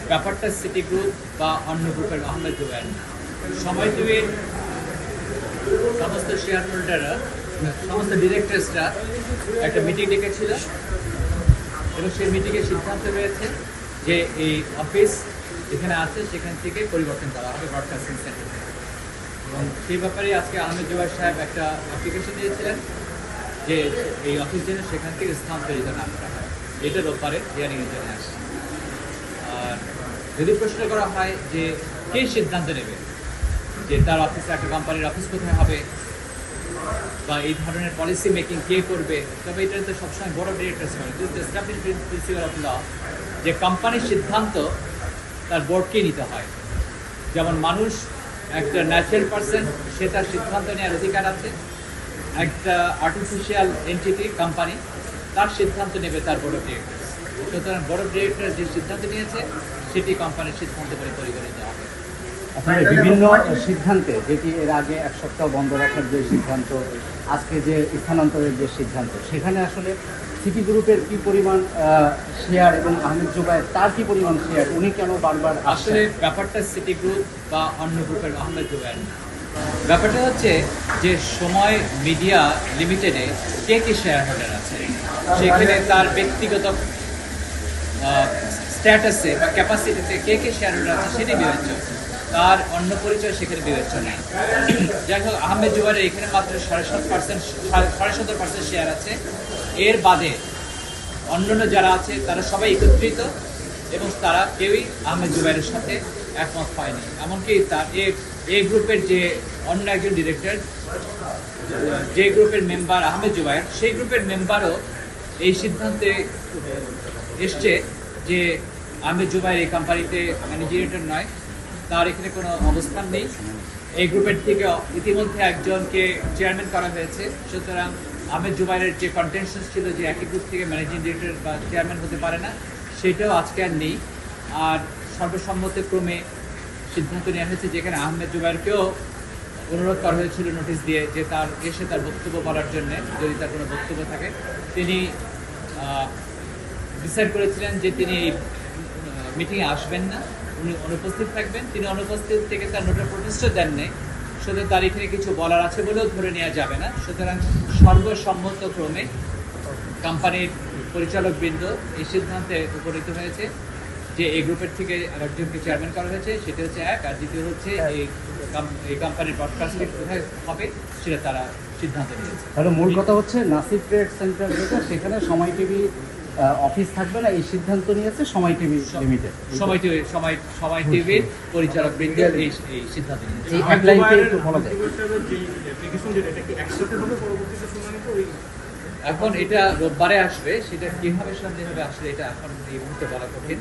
ব্যাপারটা city group বা অন্য গ্রুপের আহমেদ জুবায়ের সময় টিভির সমস্ত শেয়ার হোল্ডাররা, সমস্ত ডিরেক্টরসরা একটা মিটিং ডেকেছিল এবং সেই মিটিংয়ে সিদ্ধান্ত হয়েছে যে এই অফিস যেখানে আছে সেখান থেকে পরিবর্তন করা হবে ব্রডকাস্টিং সেন্টার থেকে। এবং সেই ব্যাপারে আজকে আহমেদ জুবায়ের সাহেব একটা অ্যাপ্লিকেশন দিয়েছিলেন যে এই অফিস যেন সেখান থেকে স্থানান্তরিত না করা হয়। এটা রোববারে হিয়ারিংয়ের জন্য আসছে। আর যদি প্রশ্ন করা হয় যে কে সিদ্ধান্ত নেবে যে তার অফিসে একটা কোম্পানির অফিস কোথায় হবে বা এই ধরনের পলিসি মেকিং কে করবে, তবে এটা তো সবসময় বড় ডিরেক্টরস করে। এস্টাবলিশ প্রিন্সিপাল অফ ল যে কোম্পানির সিদ্ধান্ত তার বোর্ডকেই নিতে হয়। যেমন মানুষ একটা ন্যাচারাল পারসন, সে তার সিদ্ধান্ত নেওয়ার অধিকার আছে। একটা আর্টিফিশিয়াল এন্টিটি কোম্পানি, তার সিদ্ধান্ত নেবে তার বোর্ড অফ ডিরেক্টরস। সুতরাং বোর্ড অফ ডিরেক্টর যে সিদ্ধান্ত নিয়েছে সেটি কোম্পানির সিদ্ধান্ত করে পরিগণিত হবে। আপনার বিভিন্ন সিদ্ধান্তে, যেটি এর আগে এক সপ্তাহ বন্ধ রাখার যে সিদ্ধান্ত, আজকে যে স্থানান্তরের যে সিদ্ধান্ত, সেখানে আসলে সিটি গ্রুপের কি পরিমাণ শেয়ার এবং আহমেদ জুবায়ের তার কি পরিমাণ শেয়ার, উনি কেন বারবার আসলে ব্যাপারটা সিটি গ্রুপ বা অন্য গ্রুপের আহমেদ জুবায়ের ব্যাপারটা হচ্ছে যে সময় মিডিয়া লিমিটেডে কে কে শেয়ার হোল্ডার আছে, সেখানে তার ব্যক্তিগত স্ট্যাটাসে বা ক্যাপাসিটিতে কে কে শেয়ার হোল্ডার আছে সেটি বিবেচ্য, তার অন্য পরিচয় সেখানে বিবেচ্য নেই। যাই হোক, আহমেদ জুবায়ের এখানে মাত্র 7.5% শেয়ার আছে। এর বাদে অন্যান্য যারা আছে তারা সবাই একত্রিত এবং তারা কেউই আহমেদ জুবায়ের সাথে একমত পায়নি। এমনকি তার এই গ্রুপের যে অন্য একজন ডিরেক্টর, যে গ্রুপের মেম্বার আহমেদ জুবায়ের, সেই গ্রুপের মেম্বারও এই সিদ্ধান্তে এসছে যে আহমেদ জুবায়ের এই কোম্পানিতে ম্যানেজারেটর নয়, তার এখানে কোনো অবস্থান নেই। এই গ্রুপের থেকে ইতিমধ্যে একজনকে চেয়ারম্যান করা হয়েছে। সুতরাং আহমেদ জুবায়ের যে কন্টেনশন ছিল যে একই গ্রুপ থেকে ম্যানেজিং ডিরেক্টর বা চেয়ারম্যান হতে পারে না, সেটাও আজকে আর নেই। আর সর্বসম্মতিক্রমে সিদ্ধান্ত নেওয়া হয়েছে যেখানে আহমেদ জুবায়েরকেও অনুরোধ করা হয়েছিল নোটিশ দিয়ে যে তার এসে তার বক্তব্য বলার জন্য, যদি তার কোনো বক্তব্য থাকে। তিনি ডিসাইড করেছিলেন যে তিনি এই মিটিংয়ে আসবেন না, উনি অনুপস্থিত থাকবেন। তিনি অনুপস্থিত থেকে তার নোটের প্রতিষ্ঠা দেন নেই, সুতরাং তার এখানে কিছু বলার আছে বলেও ধরে নেওয়া যাবে না। সুতরাং সর্বসম্মতক্রমে কোম্পানির পরিচালকবৃন্দ এই সিদ্ধান্তে উপনীত হয়েছে যে এই গ্রুপের থেকে আরেকজনকে চেয়ারম্যান করা হয়েছে, সেটা হচ্ছে এক। আর দ্বিতীয় হচ্ছে এই কোম্পানির ব্রডকাস্টিং কোথায় হবে সেটা তারা সিদ্ধান্ত নিয়েছে। তাহলে মূল কথা হচ্ছে নাসির ট্রেড সেন্টার যেটা, সেখানে সময় টিভি অফিস থাকবে না, এই সিদ্ধান্ত নিয়েছে সময় টিভি লিমিটেড। সময় টিভির পরিচালকবৃন্দ এই সিদ্ধান্ত নিয়েছে। এই হেডলাইনটা একটু বলা যায়। এখন এটা রোববারে আসবে, সেটা কিভাবে সন্দেহ হবে আসলে এটা এখন এই মুহূর্তে বলা কঠিন।